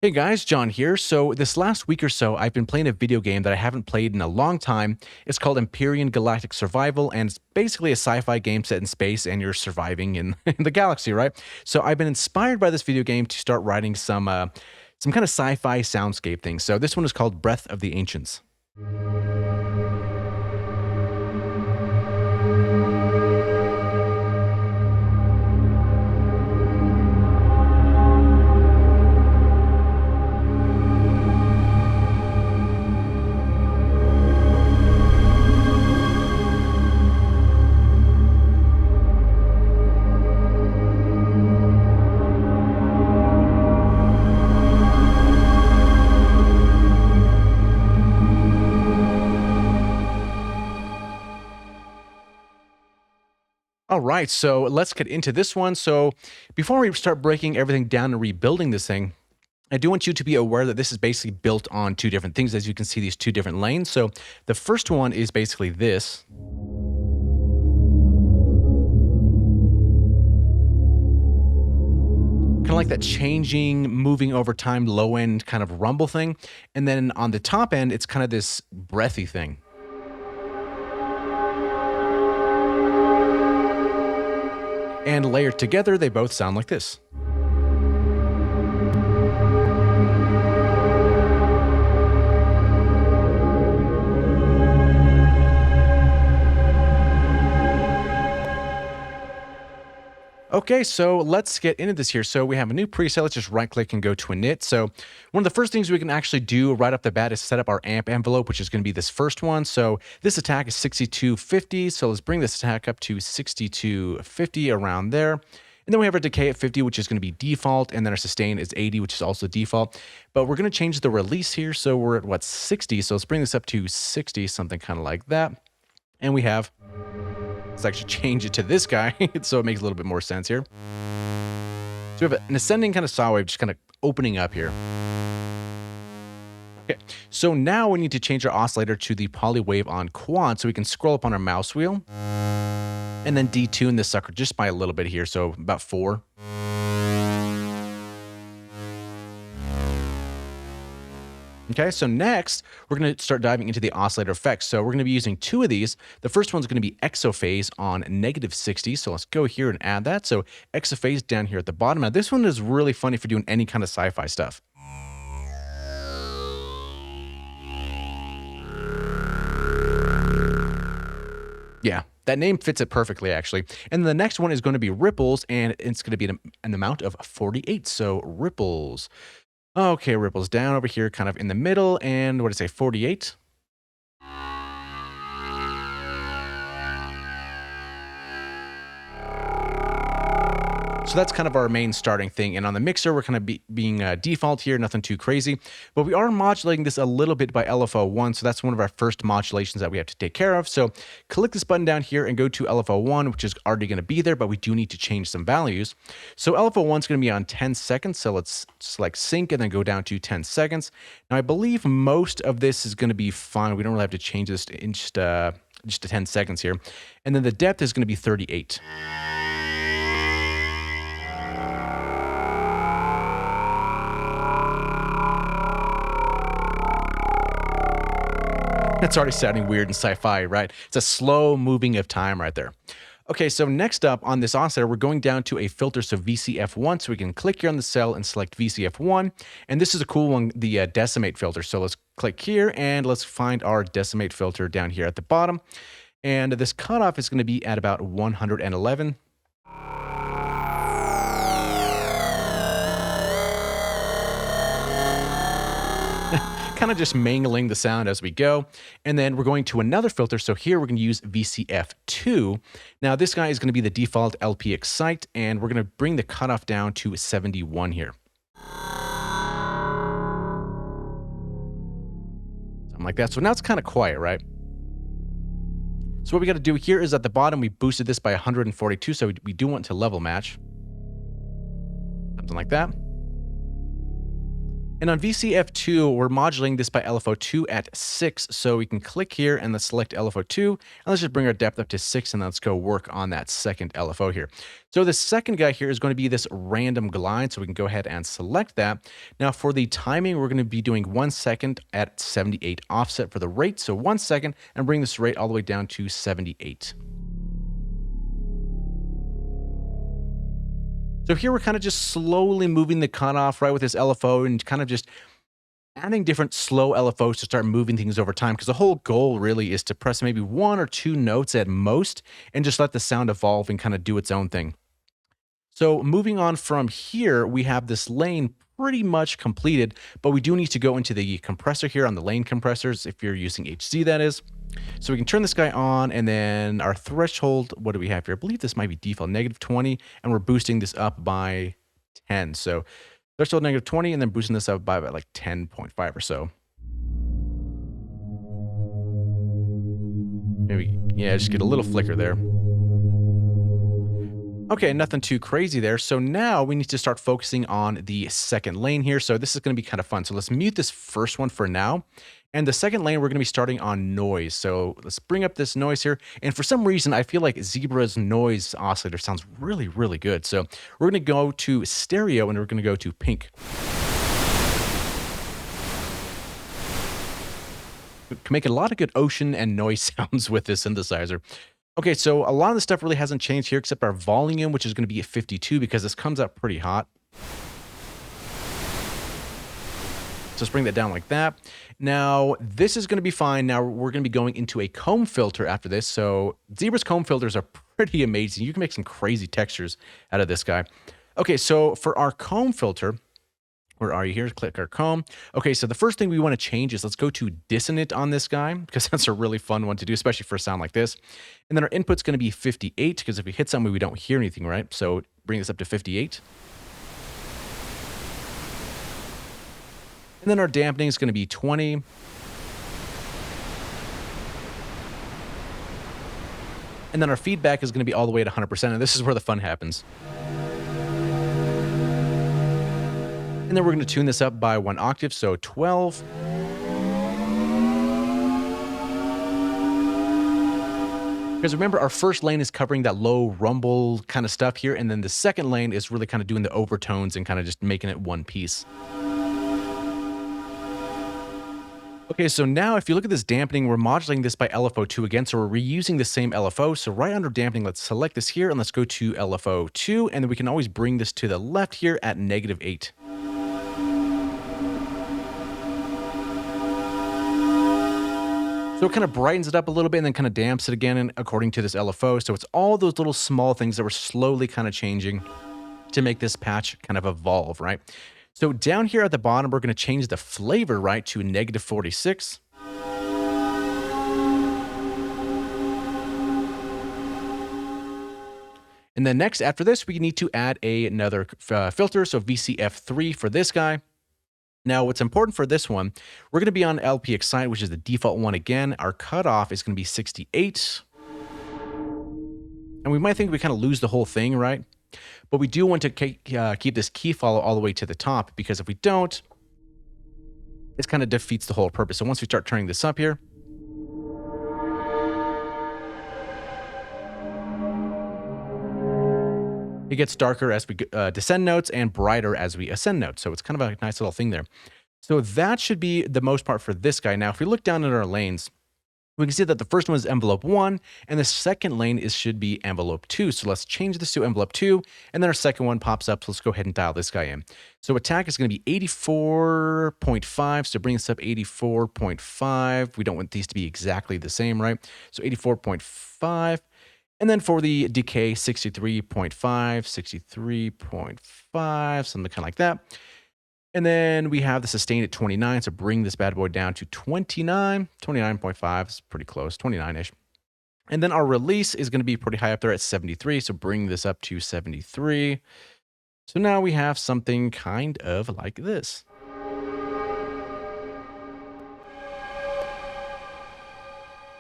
Hey guys, John here. So, this last week or so, I've been playing a video game that I haven't played in a long time. It's called Empyrion Galactic Survival, and it's basically a sci fi game set in space, and you're surviving in, in the galaxy, right? So, I've been inspired by this video game to start writing some kind of sci fi soundscape thing. So, this one is called Breath of the Ancients. All right, so let's get into this one. So, before we start breaking everything down and rebuilding this thing, I do want you to be aware that this is basically built on two different things. As you can see, these two different lanes. So, the first one is basically this. Kind of like that changing, moving over time, low end kind of rumble thing. And then on the top end, it's kind of this breathy thing. And layered together, they both sound like this. Okay, so let's get into this here. So we have a new preset. Let's just right click and go to init. So one of the first things we can actually do right off the bat is set up our amp envelope, which is going to be this first one. So this attack is 6250. So let's bring this attack up to 6250 around there. And then we have our decay at 50, which is going to be default. And then our sustain is 80, which is also default. But we're going to change the release here. So we're at what, 60. So let's bring this up to 60, something kind of like that. And we have, let's actually change it to this guy so it makes a little bit more sense here. So we have an ascending kind of saw wave just kind of opening up here. Okay, so now we need to change our oscillator to the polywave on quad so we can scroll up on our mouse wheel and then detune this sucker just by a little bit here, so about 4. Okay, so next, we're going to start diving into the oscillator effects. So we're going to be using 2 of these. The first one's going to be exophase on -60. So let's go here and add that. So exophase down here at the bottom. Now this one is really funny for doing any kind of sci-fi stuff. Yeah, that name fits it perfectly, actually. And the next one is going to be ripples, and it's going to be an amount of 48. So ripples. Okay, ripples down over here, kind of in the middle, and what did I say, 48? So that's kind of our main starting thing. And on the mixer, we're kind of being default here, nothing too crazy. But we are modulating this a little bit by LFO1, so that's one of our first modulations that we have to take care of. So click this button down here and go to LFO1, which is already going to be there, but we do need to change some values. So LFO1 is going to be on 10 seconds, so let's select sync and then go down to 10 seconds. Now, I believe most of this is going to be fine. We don't really have to change this in just to 10 seconds here. And then the depth is going to be 38. That's already sounding weird in sci-fi, right? It's a slow moving of time right there. Okay, so next up on this oscillator, we're going down to a filter, so VCF1. So we can click here on the cell and select VCF1. And this is a cool one, the decimate filter. So let's click here and let's find our decimate filter down here at the bottom. And this cutoff is going to be at about 111. Kind of just mangling the sound as we go. And then we're going to another filter. So here we're going to use VCF2. Now this guy is going to be the default LP excite, and we're going to bring the cutoff down to 71 here. Something like that. So now it's kind of quiet, right? So what we got to do here is at the bottom, we boosted this by 142. So we do want to level match. Something like that. And on VCF2, we're modulating this by LFO2 at 6. So we can click here and let's select LFO2. And let's just bring our depth up to 6 and let's go work on that second LFO here. So the second guy here is going to be this random glide. So we can go ahead and select that. Now for the timing, we're going to be doing 1 second at 78 offset for the rate. So 1 second and bring this rate all the way down to 78. So here we're kind of just slowly moving the cutoff, right, with this LFO and kind of just adding different slow LFOs to start moving things over time, because the whole goal really is to press maybe 1 or 2 notes at most and just let the sound evolve and kind of do its own thing. So moving on from here, we have this lane pretty much completed, but we do need to go into the compressor here on the lane compressors, if you're using HZ that is. So we can turn this guy on, and then our threshold, what do we have here? I believe this might be default -20, and we're boosting this up by 10. So threshold -20, and then boosting this up by about like 10.5 or so. Maybe, yeah, just get a little flicker there. Okay, nothing too crazy there. So now we need to start focusing on the second lane here. So this is going to be kind of fun. So let's mute this first one for now. And the second lane, we're going to be starting on noise. So let's bring up this noise here. And for some reason, I feel like Zebra's noise oscillator sounds really, really good. So we're going to go to stereo and we're going to go to pink. We can make a lot of good ocean and noise sounds with this synthesizer. Okay, so a lot of the stuff really hasn't changed here except our volume, which is going to be at 52 because this comes out pretty hot. So let's bring that down like that. Now, this is going to be fine. Now, we're going to be going into a comb filter after this. So Zebra's comb filters are pretty amazing. You can make some crazy textures out of this guy. Okay, so for our comb filter, where are you here? Click our comb. Okay, so the first thing we want to change is let's go to dissonant on this guy, because that's a really fun one to do, especially for a sound like this. And then our input's going to be 58, because if we hit something, we don't hear anything, right? So bring this up to 58. And then our dampening is going to be 20. And then our feedback is going to be all the way at 100%, and this is where the fun happens. And then we're going to tune this up by 1 octave, so 12. Because remember, our first lane is covering that low rumble kind of stuff here, and then the second lane is really kind of doing the overtones and kind of just making it one piece. Okay, so now if you look at this dampening, we're modulating this by LFO2 again, so we're reusing the same LFO. So right under dampening, let's select this here, and let's go to LFO2, and then we can always bring this to the left here at -8. So it kind of brightens it up a little bit and then kind of damps it again and according to this LFO. So it's all those little small things that we're slowly kind of changing to make this patch kind of evolve, right? So down here at the bottom, we're going to change the flavor, right, to -46. And then next, after this, we need to add another filter, so VCF3 for this guy. Now, what's important for this one, we're going to be on LP Excite, which is the default one again. Our cutoff is going to be 68. And we might think we kind of lose the whole thing, right? But we do want to keep this key follow all the way to the top, because if we don't, this kind of defeats the whole purpose. So once we start turning this up here, it gets darker as we descend notes and brighter as we ascend notes. So it's kind of a nice little thing there. So that should be the most part for this guy. Now, if we look down at our lanes, we can see that the first one is envelope 1, and the second lane should be envelope 2. So let's change this to envelope 2, and then our second one pops up. So let's go ahead and dial this guy in. So attack is going to be 84.5. So bring this up 84.5. We don't want these to be exactly the same, right? So 84.5. And then for the decay, 63.5, 63.5, something kind of like that. And then we have the sustain at 29, so bring this bad boy down to 29, 29.5 is pretty close, 29-ish. And then our release is going to be pretty high up there at 73, so bring this up to 73. So now we have something kind of like this.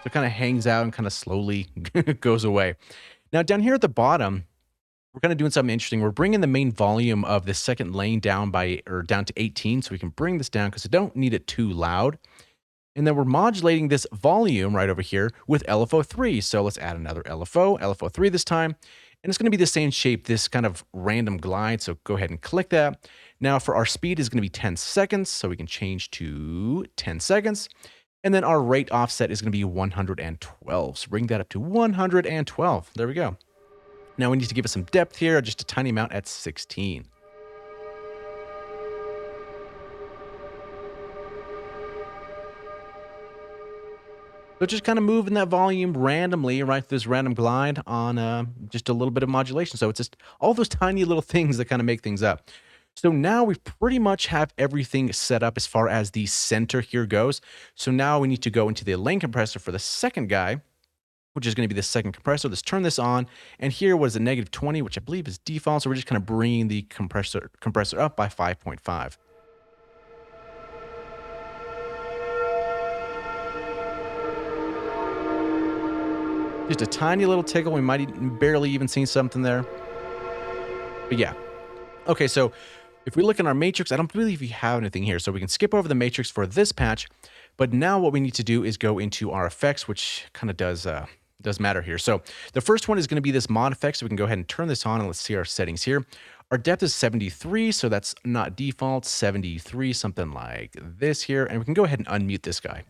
So it kind of hangs out and kind of slowly goes away. Now down here at the bottom, we're kind of doing something interesting. We're bringing the main volume of the second lane down down to 18, so we can bring this down because I don't need it too loud. And then we're modulating this volume right over here with LFO3. So let's add another LFO3 this time. And it's going to be the same shape, this kind of random glide. So go ahead and click that. Now for our speed is going to be 10 seconds. So we can change to 10 seconds. And then our rate offset is going to be 112. So bring that up to 112. There we go. Now we need to give it some depth here, just a tiny amount at 16. So just kind of moving that volume randomly, right? This random glide on just a little bit of modulation. So it's just all those tiny little things that kind of make things up. So now we pretty much have everything set up as far as the center here goes. So now we need to go into the lane compressor for the second guy, which is going to be the second compressor. Let's turn this on. And here was a -20, which I believe is default. So we're just kind of bringing the compressor up by 5.5. Just a tiny little tickle. We might barely even see something there. But yeah. Okay, so if we look in our matrix, I don't believe we have anything here. So we can skip over the matrix for this patch. But now what we need to do is go into our effects, which kind of does matter here. So the first one is going to be this mod effect. So we can go ahead and turn this on and let's see our settings here. Our depth is 73, so that's not default. 73, something like this here. And we can go ahead and unmute this guy.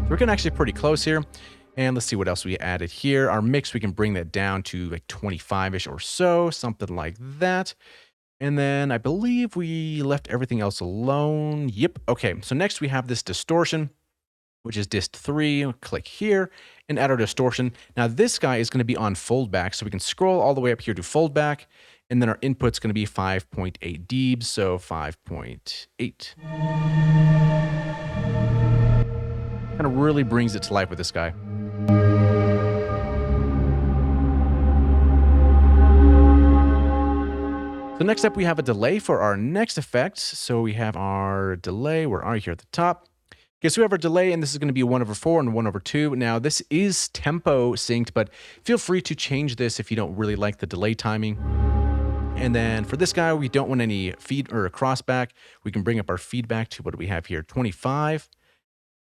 We're getting actually pretty close here. And let's see what else we added here. Our mix, we can bring that down to like 25-ish or so, something like that. And then I believe we left everything else alone. Yep. Okay. So next we have this distortion, which is dist 3. We'll click here and add our distortion. Now this guy is going to be on foldback. So we can scroll all the way up here to foldback. And then our input's going to be 5.8 dBs. So 5.8. Kind of really brings it to life with this guy. So next up, we have a delay for our next effect. So we have our delay. Where are you here at the top? Okay, so we have our delay, and this is going to be 1/4 and 1/2. Now, this is tempo synced, but feel free to change this if you don't really like the delay timing. And then for this guy, we don't want any feed or a crossback. We can bring up our feedback to, what do we have here? 25.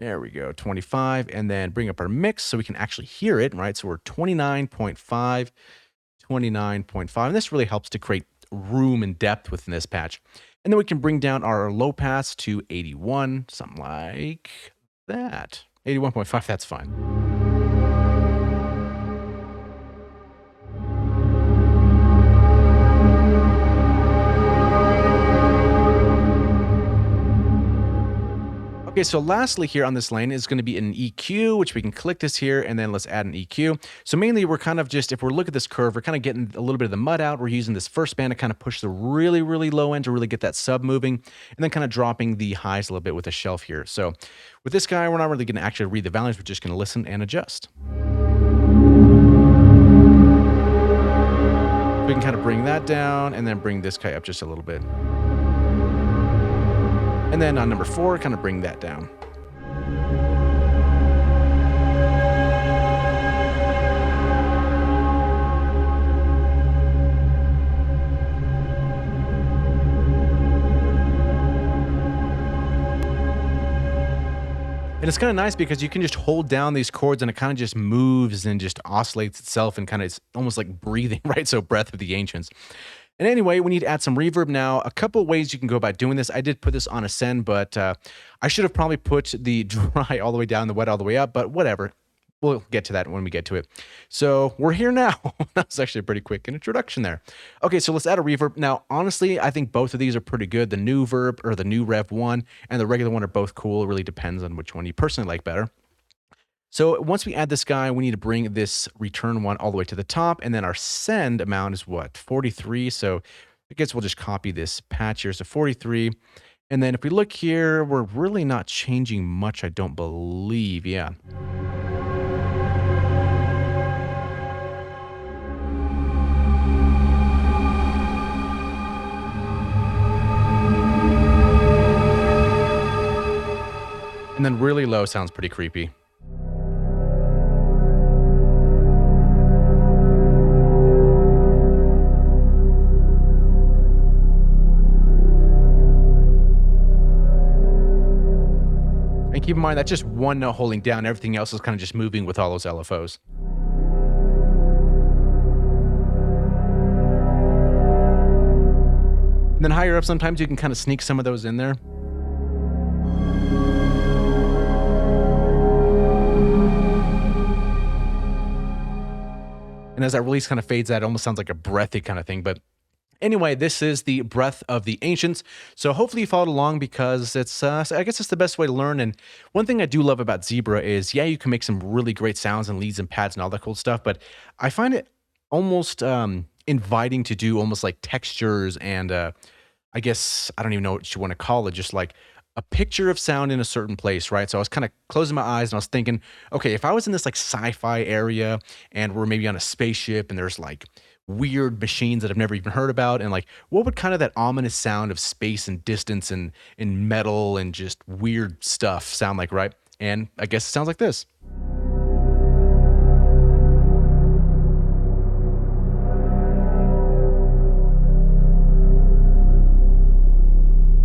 There we go, 25. And then bring up our mix so we can actually hear it, right? So we're 29.5, 29.5. And this really helps to create room and depth within this patch. And then we can bring down our low pass to 81, something like that. 81.5, that's fine. Okay, so lastly here on this lane is going to be an EQ, which we can click this here, and then let's add an EQ. So mainly we're kind of just, if we're looking at this curve, we're kind of getting a little bit of the mud out. We're using this first band to kind of push the really, really low end to really get that sub moving, and then kind of dropping the highs a little bit with a shelf here. So with this guy, we're not really going to actually read the values. We're just going to listen and adjust. We can kind of bring that down and then bring this guy up just a little bit. And then on number 4, kind of bring that down. And it's kind of nice because you can just hold down these chords and it kind of just moves and just oscillates itself and kind of, it's almost like breathing, right? So Breath of the Ancients. And anyway, we need to add some reverb now. A couple ways you can go about doing this. I did put this on Ascend, but I should have probably put the dry all the way down, the wet all the way up, but whatever. We'll get to that when we get to it. So we're here now. That was actually a pretty quick introduction there. Okay, so let's add a reverb. Now, honestly, I think both of these are pretty good. The new verb or the new Rev 1 and the regular one are both cool. It really depends on which one you personally like better. So once we add this guy, we need to bring this return one all the way to the top. And then our send amount is what? 43. So I guess we'll just copy this patch here. So 43. And then if we look here, we're really not changing much, I don't believe. Yeah. And then really low sounds pretty creepy. And keep in mind, that's just one note holding down. Everything else is kind of just moving with all those LFOs. And then higher up, sometimes you can kind of sneak some of those in there. And as that release kind of fades out, it almost sounds like a breathy kind of thing. But anyway, this is the Breath of the Ancients. So hopefully you followed along, because it's, I guess it's the best way to learn. And one thing I do love about Zebra is, yeah, you can make some really great sounds and leads and pads and all that cool stuff, but I find it almost inviting to do almost like textures and I guess, I don't even know what you want to call it, just like a picture of sound in a certain place, right? So I was kind of closing my eyes and I was thinking, okay, if I was in this like sci-fi area and we're maybe on a spaceship and there's like weird machines that I've never even heard about, and like what would kind of that ominous sound of space and distance and in metal and just weird stuff sound like, right? And I guess it sounds like this.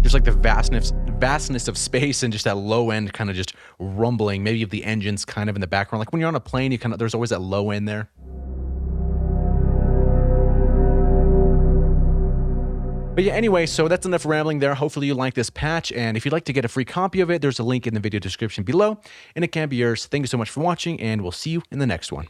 Just like the vastness of space and just that low end kind of just rumbling, maybe of the engines kind of in the background. Like when you're on a plane, you kind of, there's always that low end there. But yeah, anyway, so that's enough rambling there. Hopefully you like this patch, and if you'd like to get a free copy of it, there's a link in the video description below, and it can be yours. Thank you so much for watching, and we'll see you in the next one.